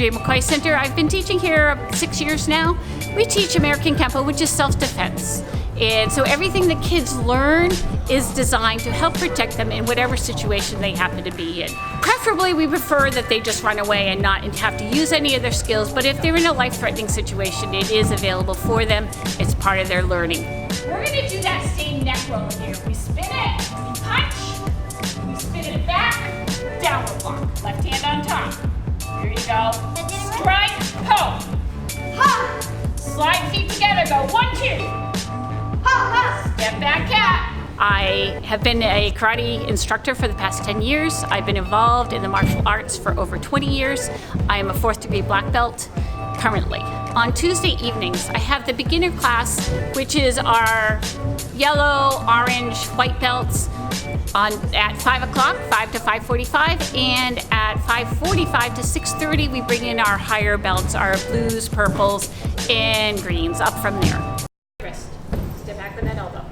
J. McCoy Center. I've been teaching here 6 years now. We teach American Kempo, which is self-defense. And so everything that kids learn is designed to help protect them in whatever situation they happen to be in. Preferably, we prefer that they just run away and not have to use any of their skills, but if they're in a life-threatening situation, it is available for them. It's part of their learning. We're gonna do that same neck roll here. We spin it, we punch, we spin it back, downward block. Left hand on top. Here you go. Strike, poke. Ha! Slide feet together, go 1, 2. Step back cat. I have been a karate instructor for the past 10 years. I've been involved in the martial arts for over 20 years. I am a 4th degree black belt currently. On Tuesday evenings, I have the beginner class, which is our yellow, orange, white belts at 5 o'clock, 5 to 5:45, and at 5:45 to 6:30, we bring in our higher belts, our blues, purples, and greens up from there. Wrist. Step back with that elbow.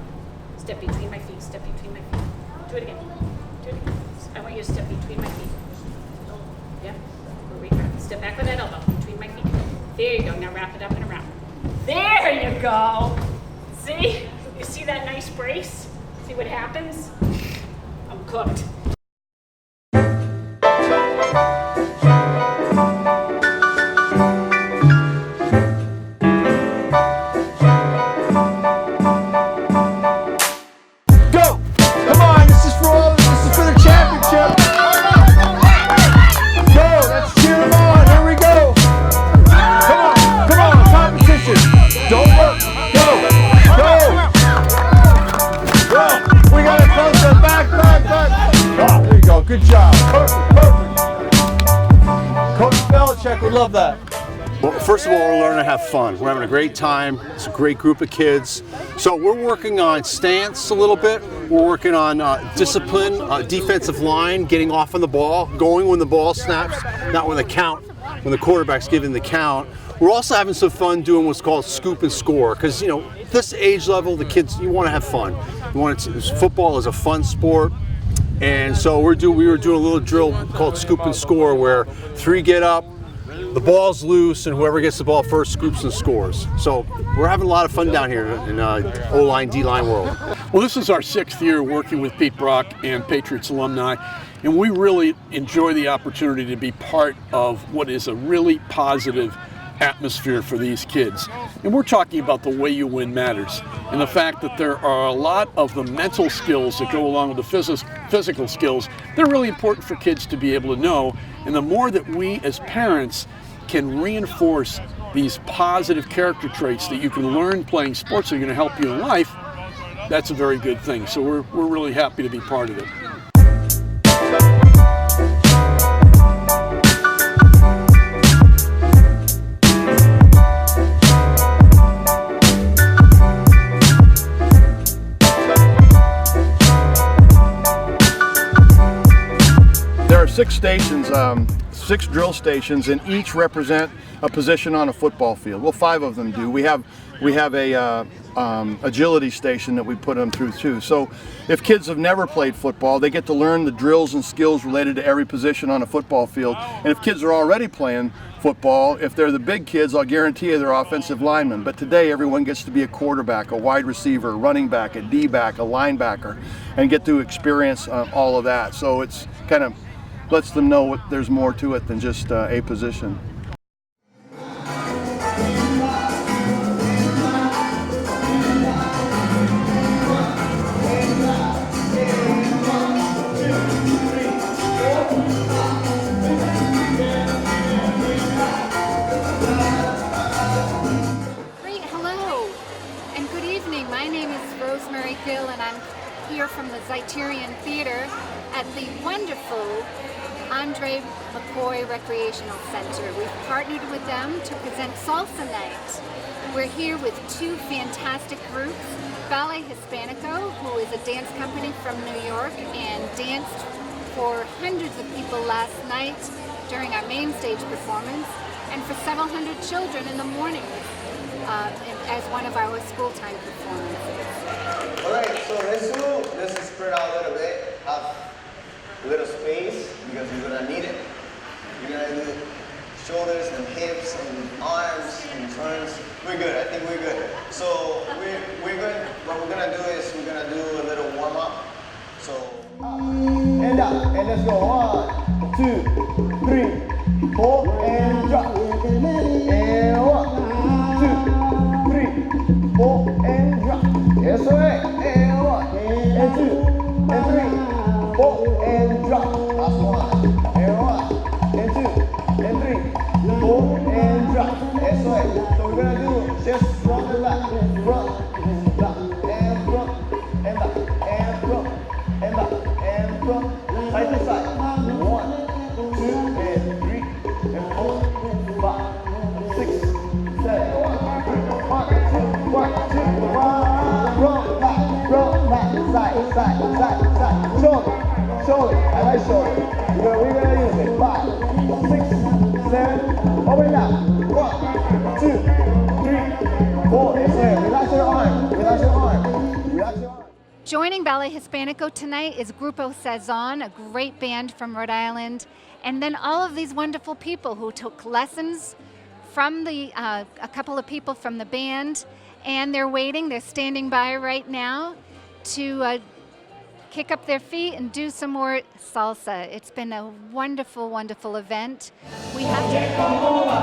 Step between my feet. Step between my feet. Do it again. Do it again. I want you to step between my feet. Yeah. Step back with that elbow between my feet. There you go. Now wrap it up and around. There you go. See? You see that nice brace? See what happens? I'm cooked. Good job. Perfect. Coach Belichick would love that. Well, first of all, we're learning to have fun. We're having a great time. It's a great group of kids. So we're working on stance a little bit. We're working on discipline, defensive line, getting off on the ball, going when the ball snaps, not when the quarterback's giving the count. We're also having some fun doing what's called scoop and score, because this age level, the kids, you want to have fun. Football is a fun sport. And so we were doing a little drill called scoop and score, where 3 get up, the ball's loose, and whoever gets the ball first scoops and scores. So we're having a lot of fun down here in O-line, D-line world. Well, this is our 6th year working with Pete Brock and Patriots alumni, and we really enjoy the opportunity to be part of what is a really positive atmosphere for these kids. And we're talking about the way you win matters, and the fact that there are a lot of the mental skills that go along with the physical skills. They're really important for kids to be able to know, and the more that we as parents can reinforce these positive character traits that you can learn playing sports that are going to help you in life, that's a very good thing. So we're really happy to be part of it. There are 6 stations, 6 drill stations, and each represent a position on a football field. Well, 5 of them do. We have a agility station that we put them through too. So if kids have never played football, they get to learn the drills and skills related to every position on a football field. And if kids are already playing football, if they're the big kids, I'll guarantee you they're offensive linemen. But today everyone gets to be a quarterback, a wide receiver, a running back, a D-back, a linebacker, and get to experience all of that. So it's kind of lets them know there's more to it than just a position. Great, hello, and good evening. My name is Rosemary Gill, and I'm here from the Zeiterion Theater at the wonderful Andre McCoy Recreational Center. We've partnered with them to present Salsa Night. We're here with 2 fantastic groups, Ballet Hispanico, who is a dance company from New York and danced for hundreds of people last night during our main stage performance, and for several hundred children in the morning as one of our school time performances. Alright, so let's spread out a little bit, have a little space, because you're gonna need it. You're gonna do shoulders and hips and arms and turns. We're good. I think we're good. So we're going. What we're gonna do is we're gonna do a little warm up. So and up and let's go. 1, 2, 3, 4 and drop. And 1, 2, 3, 4 and drop. Yes, sir. And 1 and 2 and 3, 4 and drop. Last one. And 1 and 2 and 3, 4 and drop. Yes, sir. So we're gonna do just front and back, front, back, and front, and back, and front, and back, and front, side to side. 1, 2, and 3, and 4, 5, 6, 7, 1, 2, 1, 2, 1. Front, back, side, side, side, side. Shoulder, shoulder, I like shoulder. We're gonna use it. 5, 6, 7, open it up. 1, 2, 3, 4. Yes, sir. Relax your arm. Relax your arm. Relax your arm. Joining Ballet Hispanico tonight is Grupo Sazon, a great band from Rhode Island, and then all of these wonderful people who took lessons from a couple of people from the band, and they're standing by right now to kick up their feet and do some more salsa. It's been a wonderful, wonderful event. We have to...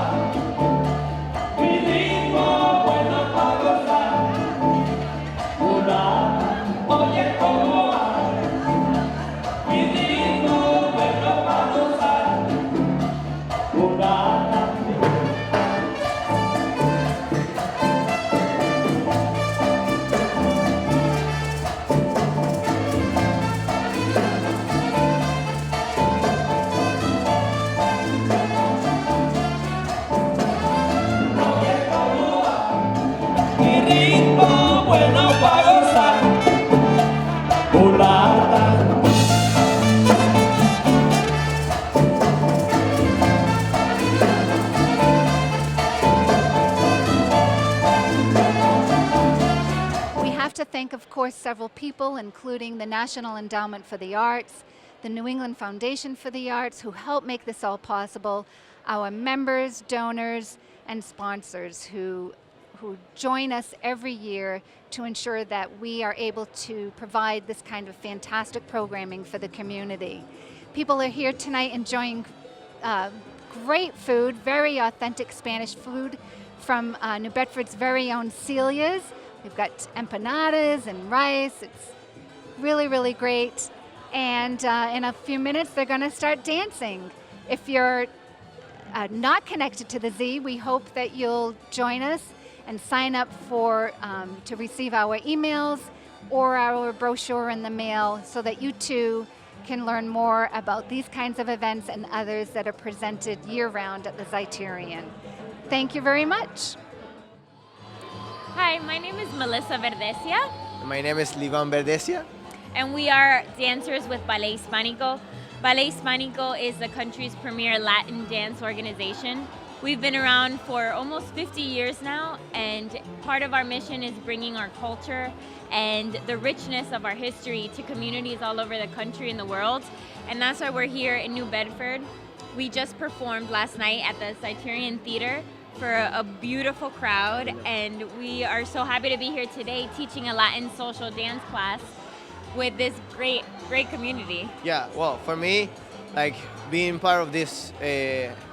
to thank, of course, several people, including the National Endowment for the Arts, the New England Foundation for the Arts, who helped make this all possible, our members, donors, and sponsors who join us every year to ensure that we are able to provide this kind of fantastic programming for the community. People are here tonight enjoying great food, very authentic Spanish food from New Bedford's very own Celia's. We've got empanadas and rice. It's really, really great. And in a few minutes, they're going to start dancing. If you're not connected to the Z, we hope that you'll join us and sign up to receive our emails or our brochure in the mail so that you too can learn more about these kinds of events and others that are presented year-round at the Zeiterion. Thank you very much. Hi, my name is Melissa Verdesia. My name is Livan Verdesia. And we are dancers with Ballet Hispanico. Ballet Hispanico is the country's premier Latin dance organization. We've been around for almost 50 years now, and part of our mission is bringing our culture and the richness of our history to communities all over the country and the world. And that's why we're here in New Bedford. We just performed last night at the Zeiterion Theater for a beautiful crowd, and we are so happy to be here today teaching a Latin social dance class with this great community. Yeah, well, for me, like being part of this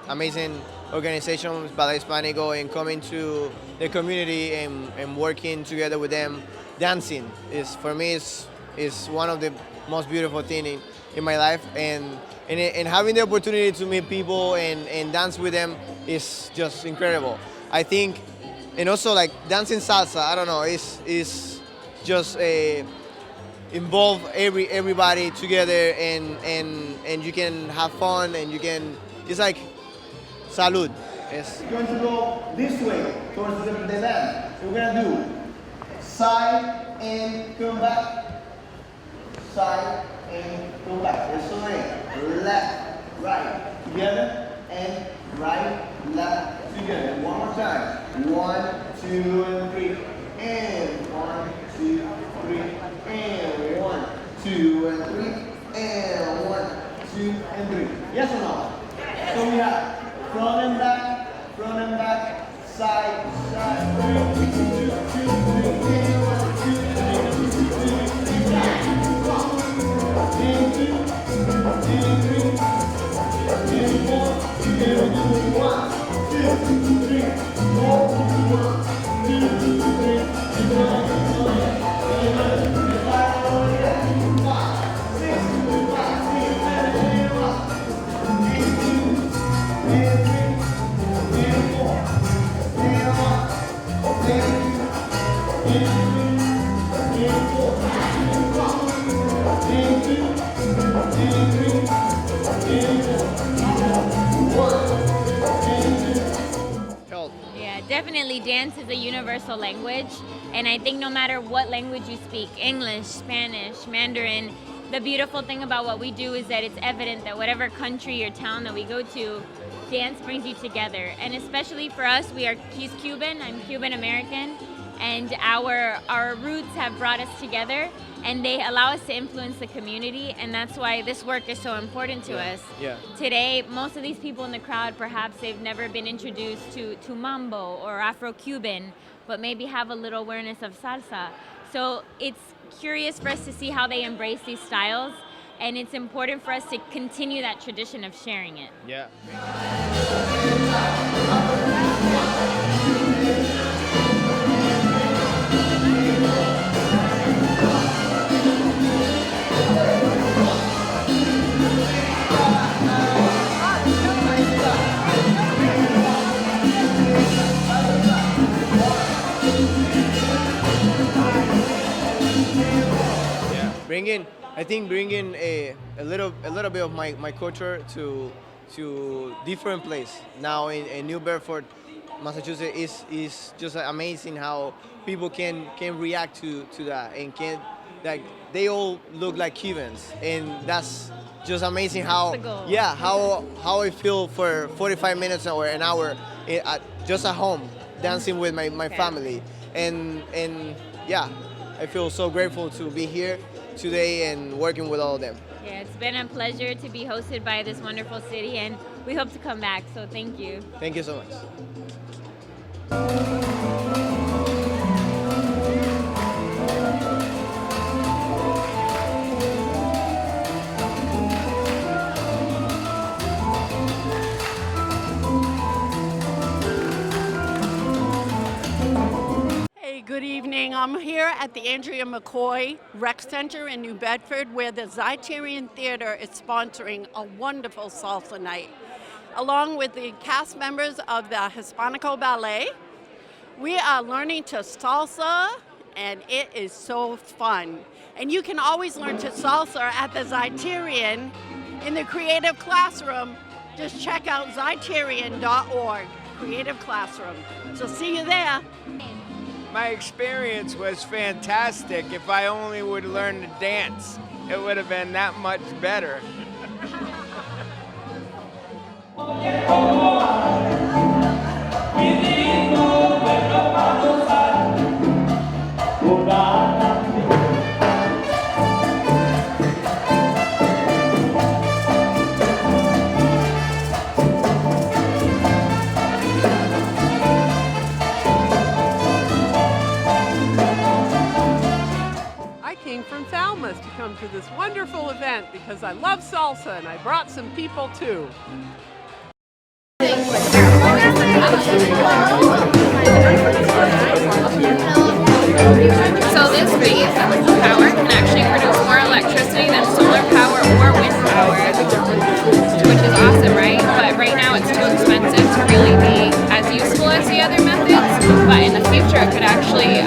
amazing organization, Ballet Hispanico, and coming to the community and working together with them, dancing is for me is one of the most beautiful things in my life, and having the opportunity to meet people and dance with them is just incredible. I think, and also like dancing salsa, I don't know, is just involve everybody together, and you can have fun, and you can, it's like salud. It's going to go this way towards the band. So we're gonna do side and come back, side and come back. Eso es, left, right, together, and right, left, together. One more time. 1, 2, and 3, and 1, 2, 3, and 1, 2, and 3, and 1, 2, and 3. Yes or no? So we have front and back. Yeah, definitely dance is a universal language, and I think no matter what language you speak, English, Spanish, Mandarin, the beautiful thing about what we do is that it's evident that whatever country or town that we go to, dance brings you together. And especially for us, he's Cuban, I'm Cuban American, and our roots have brought us together, and they allow us to influence the community, and that's why this work is so important to us. Yeah. Today, most of these people in the crowd, perhaps they've never been introduced to mambo or Afro-Cuban, but maybe have a little awareness of salsa. So it's curious for us to see how they embrace these styles, and it's important for us to continue that tradition of sharing it. Yeah. Bringing a little bit of my culture to different place. Now in New Bedford, Massachusetts is just amazing how people can react to that, and they all look like Cubans, and that's just amazing how That's the goal. yeah how I feel for 45 minutes or an hour just at home dancing with my family, and yeah, I feel so grateful to be here today and working with all of them. Yeah, it's been a pleasure to be hosted by this wonderful city, and we hope to come back, so thank you. Thank you so much. Good evening. I'm here at the Andrea McCoy Rec Center in New Bedford, where the Zyterian Theater is sponsoring a wonderful salsa night. Along with the cast members of the Hispanico Ballet, we are learning to salsa, and it is so fun. And you can always learn to salsa at the Zyterian in the Creative Classroom. Just check out zyterian.org, Creative Classroom. So see you there. My experience was fantastic. If I only would learn to dance, it would have been that much better. From Falmouth to come to this wonderful event because I love salsa and I brought some people too. So this base power can actually produce more electricity than solar power or wind power, which is awesome, right? But right now it's too expensive to really be as useful as the other methods, but in the future it could actually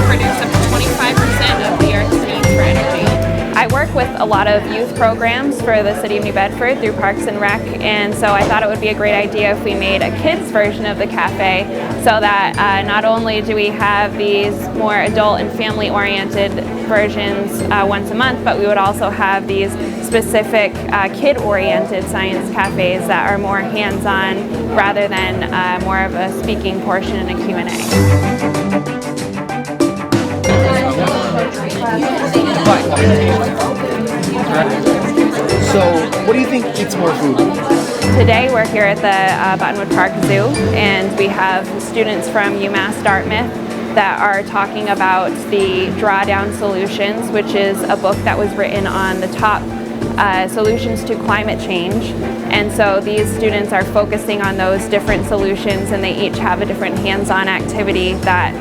produce up to 25% of the Earth's needs for energy. I work with a lot of youth programs for the City of New Bedford through Parks and Rec, and so I thought it would be a great idea if we made a kids version of the cafe, so that not only do we have these more adult and family-oriented versions once a month, but we would also have these specific kid-oriented science cafes that are more hands-on rather than more of a speaking portion and a Q&A. So, what do you think eats more food? Today we're here at the Bedford Park Zoo, and we have students from UMass Dartmouth that are talking about the Drawdown Solutions, which is a book that was written on the top solutions to climate change. And so these students are focusing on those different solutions, and they each have a different hands-on activity that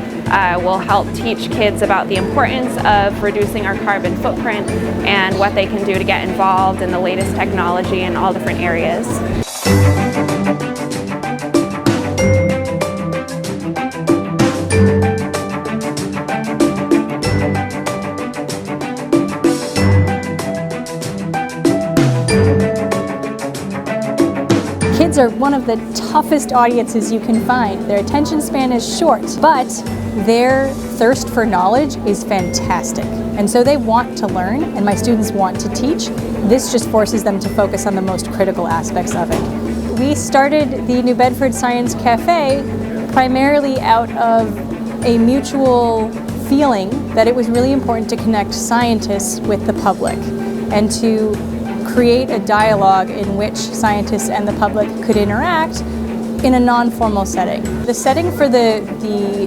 will help teach kids about the importance of reducing our carbon footprint and what they can do to get involved in the latest technology in all different areas. Kids are one of the toughest audiences you can find. Their attention span is short, but their thirst for knowledge is fantastic. And so they want to learn, and my students want to teach. This just forces them to focus on the most critical aspects of it. We started the New Bedford Science Cafe primarily out of a mutual feeling that it was really important to connect scientists with the public and to create a dialogue in which scientists and the public could interact in a non-formal setting. The setting for the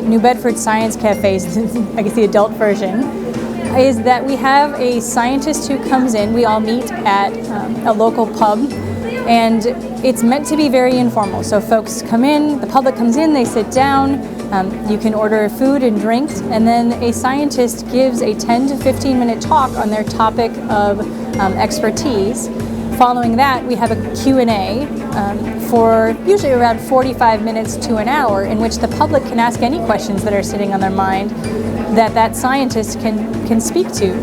New Bedford Science Cafes, I guess the adult version, is that we have a scientist who comes in. We all meet at a local pub, and it's meant to be very informal. So folks come in, the public comes in, they sit down, you can order food and drinks, and then a scientist gives a 10 to 15 minute talk on their topic of expertise. Following that, we have a Q&A for usually around 45 minutes to an hour, in which the public can ask any questions that are sitting on their mind that scientist can speak to.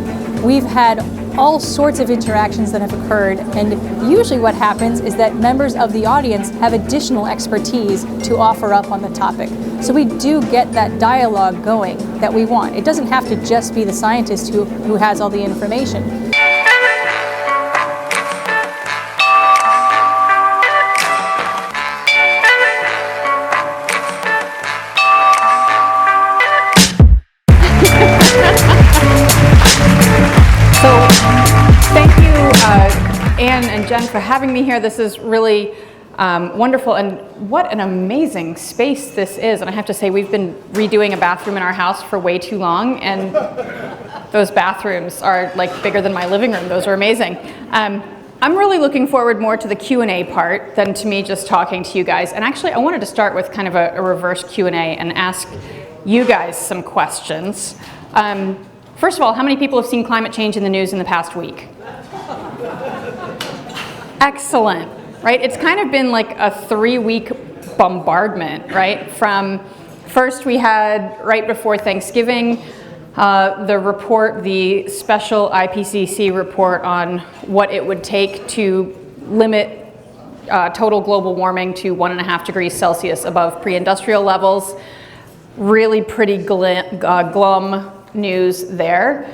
We've had all sorts of interactions that have occurred, and usually what happens is that members of the audience have additional expertise to offer up on the topic. So we do get that dialogue going that we want. It doesn't have to just be the scientist who has all the information. Anne and Jen for having me here. This is really wonderful, and what an amazing space this is. And I have to say, we've been redoing a bathroom in our house for way too long, and those bathrooms are like bigger than my living room. Those are amazing. I'm really looking forward more to the Q&A part than to me just talking to you guys. And actually, I wanted to start with kind of a reverse Q&A and ask you guys some questions. First of all, how many people have seen climate change in the news in the past week? Excellent, right? It's kind of been like a 3-week bombardment, right? From first we had, right before Thanksgiving, the report, the special IPCC report on what it would take to limit total global warming to 1.5 degrees Celsius above pre-industrial levels. Really pretty glum news there.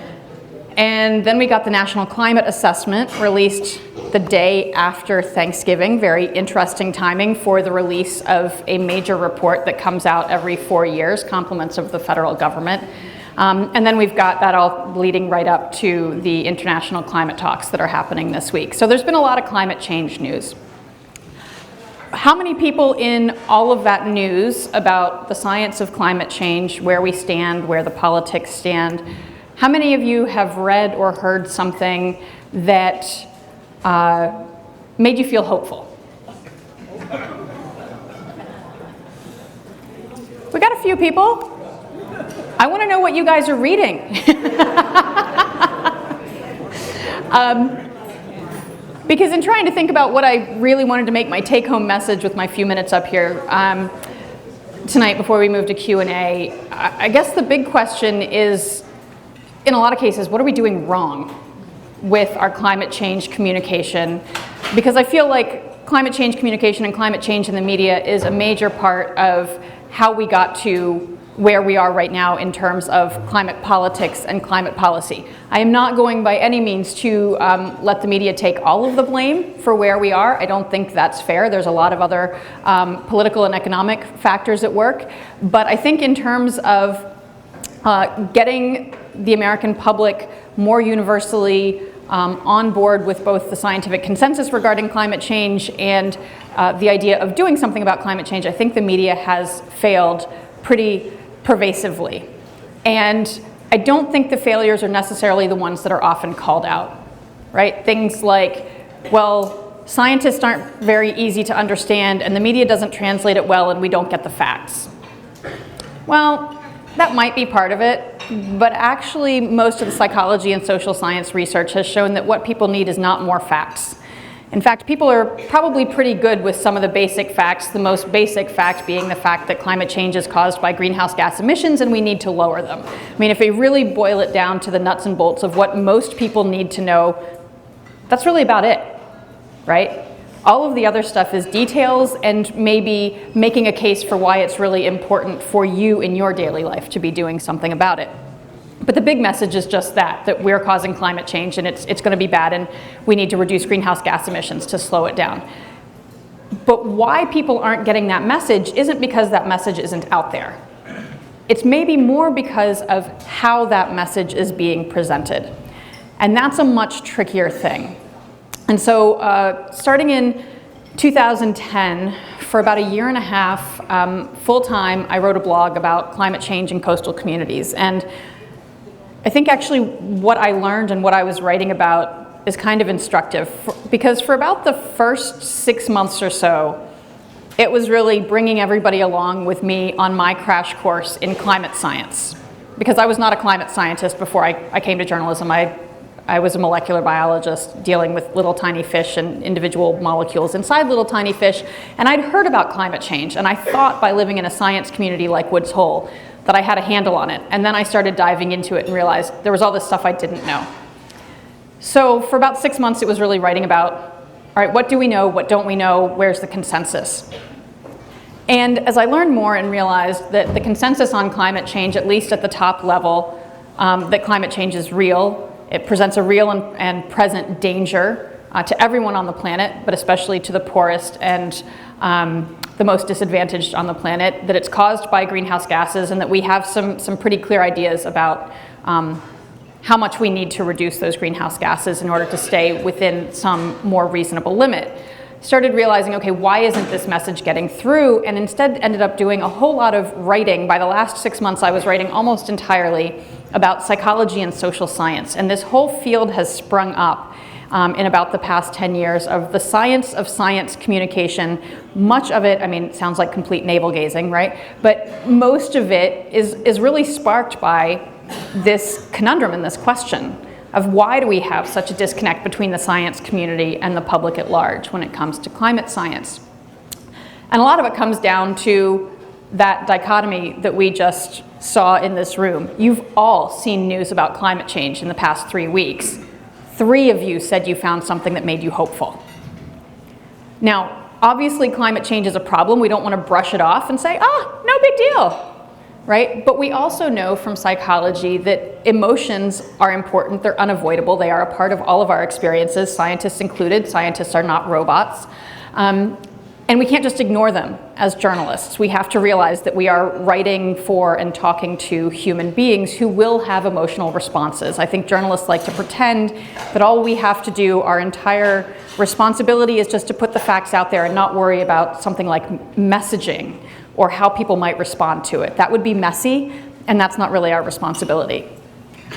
And then we got the National Climate Assessment released the day after Thanksgiving. Very interesting timing for the release of a major report that comes out every 4 years, compliments of the federal government. And then we've got that all leading right up to the international climate talks that are happening this week. So there's been a lot of climate change news. How many people in all of that news about the science of climate change, where we stand, where the politics stand, how many of you have read or heard something that made you feel hopeful? We got a few people. I want to know what you guys are reading. Because in trying to think about what I really wanted to make my take-home message with my few minutes up here tonight before we move to Q&A, I guess the big question is, in a lot of cases, what are we doing wrong with our climate change communication? Because I feel like climate change communication and climate change in the media is a major part of how we got to where we are right now in terms of climate politics and climate policy. I am not going by any means to let the media take all of the blame for where we are. I don't think that's fair. There's a lot of other political and economic factors at work. But I think in terms of getting the American public more universally on board with both the scientific consensus regarding climate change and the idea of doing something about climate change, I think the media has failed pretty pervasively. And I don't think the failures are necessarily the ones that are often called out, right? Things like, well, scientists aren't very easy to understand and the media doesn't translate it well and we don't get the facts. Well, that might be part of it, but actually most of the psychology and social science research has shown that what people need is not more facts. In fact, people are probably pretty good with some of the basic facts, the most basic fact being the fact that climate change is caused by greenhouse gas emissions and we need to lower them. I mean, if we really boil it down to the nuts and bolts of what most people need to know, that's really about it, right? All of the other stuff is details and maybe making a case for why it's really important for you in your daily life to be doing something about it. But the big message is just that we're causing climate change and it's going to be bad and we need to reduce greenhouse gas emissions to slow it down. But why people aren't getting that message isn't because that message isn't out there. It's maybe more because of how that message is being presented. And that's a much trickier thing. And so starting in 2010, for about a year and a half, full-time, I wrote a blog about climate change in coastal communities. And I think actually what I learned and what I was writing about is kind of instructive, because for about the first 6 months or so, it was really bringing everybody along with me on my crash course in climate science. Because I was not a climate scientist before I came to journalism. I was a molecular biologist dealing with little tiny fish and individual molecules inside little tiny fish. And I'd heard about climate change, and I thought by living in a science community like Woods Hole that I had a handle on it. And then I started diving into it and realized there was all this stuff I didn't know. So for about 6 months, it was really writing about, all right, what do we know? What don't we know? Where's the consensus? And as I learned more and realized that the consensus on climate change, at least at the top level, that climate change is real, it presents a real and present danger to everyone on the planet, but especially to the poorest and the most disadvantaged on the planet, that it's caused by greenhouse gases, and that we have some pretty clear ideas about how much we need to reduce those greenhouse gases in order to stay within some more reasonable limit. Started realizing, okay, why isn't this message getting through? And instead ended up doing a whole lot of writing. By the last 6 months, I was writing almost entirely about psychology and social science. And this whole field has sprung up in about the past 10 years of the science of science communication. Much of it, I mean, it sounds like complete navel-gazing, right? But most of it is really sparked by this conundrum and this question of why do we have such a disconnect between the science community and the public at large when it comes to climate science. And a lot of it comes down to that dichotomy that we just saw in this room. You've all seen news about climate change in the past 3 weeks. 3 of you said you found something that made you hopeful. Now, obviously climate change is a problem. We don't want to brush it off and say, oh, no big deal. Right? But we also know from psychology that emotions are important. They're unavoidable. They are a part of all of our experiences, scientists included. Scientists are not robots. And we can't just ignore them as journalists. We have to realize that we are writing for and talking to human beings who will have emotional responses. I think journalists like to pretend that all we have to do, our entire responsibility is just to put the facts out there and not worry about something like messaging or how people might respond to it. That would be messy, and that's not really our responsibility.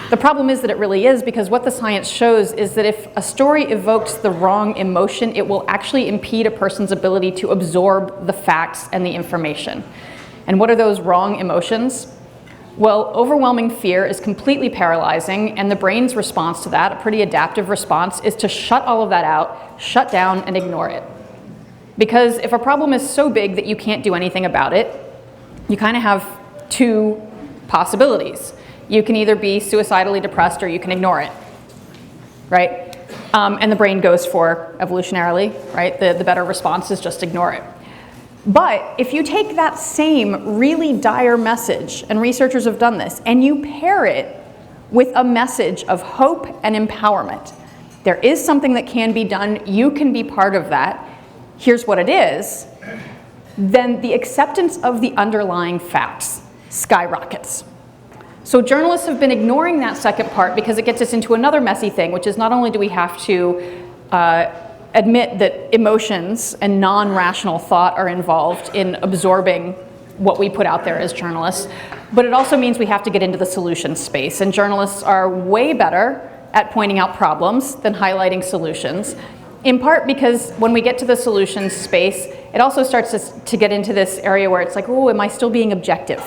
The problem is that it really is, because what the science shows is that if a story evokes the wrong emotion, it will actually impede a person's ability to absorb the facts and the information. And what are those wrong emotions? Well, overwhelming fear is completely paralyzing, and the brain's response to that, a pretty adaptive response, is to shut all of that out, shut down, and ignore it. Because if a problem is so big that you can't do anything about it, you kind of have 2 possibilities. You can either be suicidally depressed or you can ignore it, right? And the brain goes for, evolutionarily, right? The better response is just ignore it. But if you take that same really dire message, and researchers have done this, and you pair it with a message of hope and empowerment, there is something that can be done, you can be part of that, here's what it is, then the acceptance of the underlying facts skyrockets. So journalists have been ignoring that second part because it gets us into another messy thing, which is not only do we have to admit that emotions and non-rational thought are involved in absorbing what we put out there as journalists, but it also means we have to get into the solution space. And journalists are way better at pointing out problems than highlighting solutions, in part because when we get to the solutions space, it also starts to get into this area where it's like, oh, am I still being objective?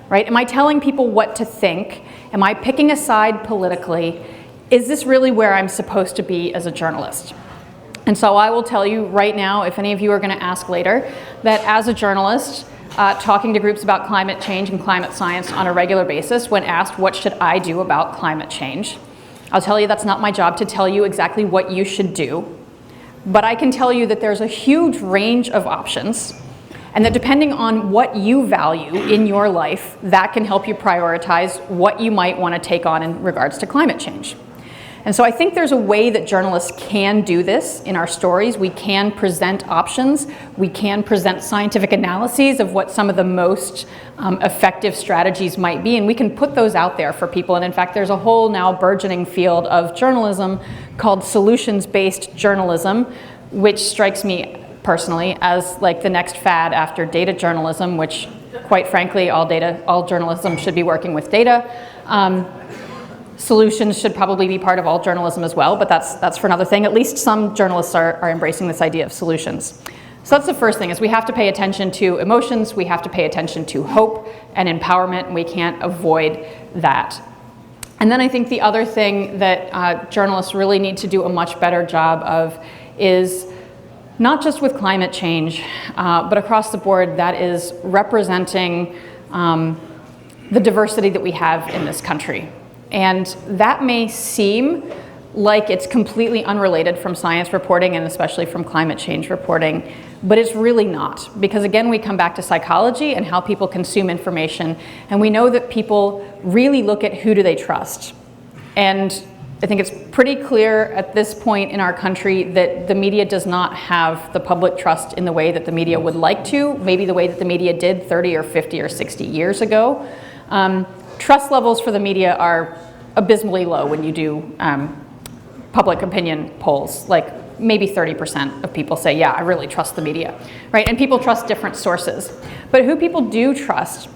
Right? Am I telling people what to think? Am I picking a side politically? Is this really where I'm supposed to be as a journalist? And so I will tell you right now, if any of you are going to ask later, that as a journalist, talking to groups about climate change and climate science on a regular basis, when asked what should I do about climate change, I'll tell you that's not my job to tell you exactly what you should do, but I can tell you that there's a huge range of options, and that depending on what you value in your life, that can help you prioritize what you might want to take on in regards to climate change. And so I think there's a way that journalists can do this in our stories. We can present options. We can present scientific analyses of what some of the most effective strategies might be, and we can put those out there for people. And in fact, there's a whole now burgeoning field of journalism called solutions-based journalism, which strikes me personally as like the next fad after data journalism, which quite frankly, all journalism should be working with data. Solutions should probably be part of all journalism as well, but that's for another thing. At least some journalists are embracing this idea of solutions. So that's the first thing, is we have to pay attention to emotions, we have to pay attention to hope and empowerment, and we can't avoid that. And then I think the other thing that journalists really need to do a much better job of is not just with climate change, but across the board, that is representing the diversity that we have in this country. And that may seem like it's completely unrelated from science reporting, and especially from climate change reporting, but it's really not. Because again, we come back to psychology and how people consume information, and we know that people really look at who do they trust. And I think it's pretty clear at this point in our country that the media does not have the public trust in the way that the media would like to, maybe the way that the media did 30 or 50 or 60 years ago. Trust levels for the media are abysmally low when you do public opinion polls. Like maybe 30% of people say, yeah, I really trust the media, right? And people trust different sources. But who people do trust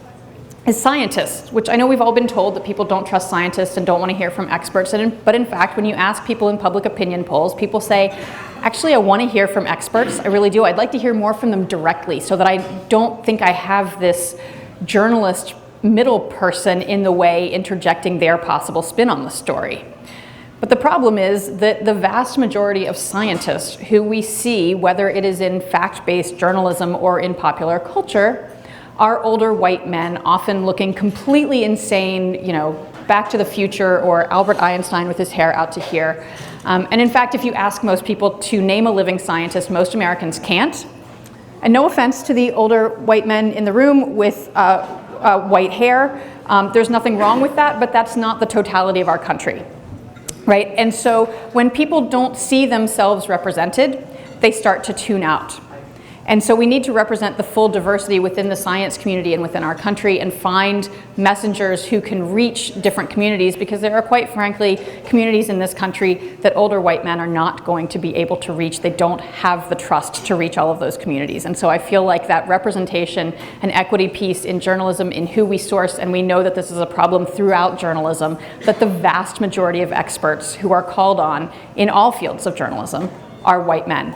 is scientists, which I know we've all been told that people don't trust scientists and don't want to hear from experts. But in fact, when you ask people in public opinion polls, people say, actually, I want to hear from experts. I really do. I'd like to hear more from them directly so that I don't think I have this journalist middle person in the way interjecting their possible spin on the story. But the problem is that the vast majority of scientists who we see, whether it is in fact-based journalism or in popular culture, are older white men, often looking completely insane, you know, Back to the Future or Albert Einstein with his hair out to here. And in fact, if you ask most people to name a living scientist, most Americans can't. And no offense to the older white men in the room with white hair. There's nothing wrong with that, but that's not the totality of our country, right? And so when people don't see themselves represented, they start to tune out. And so we need to represent the full diversity within the science community and within our country and find messengers who can reach different communities, because there are, quite frankly, communities in this country that older white men are not going to be able to reach. They don't have the trust to reach all of those communities. And so I feel like that representation and equity piece in journalism, in who we source, and we know that this is a problem throughout journalism, that the vast majority of experts who are called on in all fields of journalism are white men.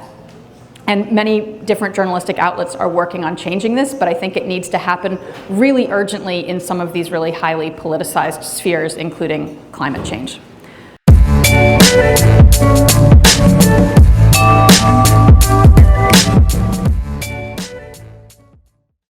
And many different journalistic outlets are working on changing this, but I think it needs to happen really urgently in some of these really highly politicized spheres, including climate change.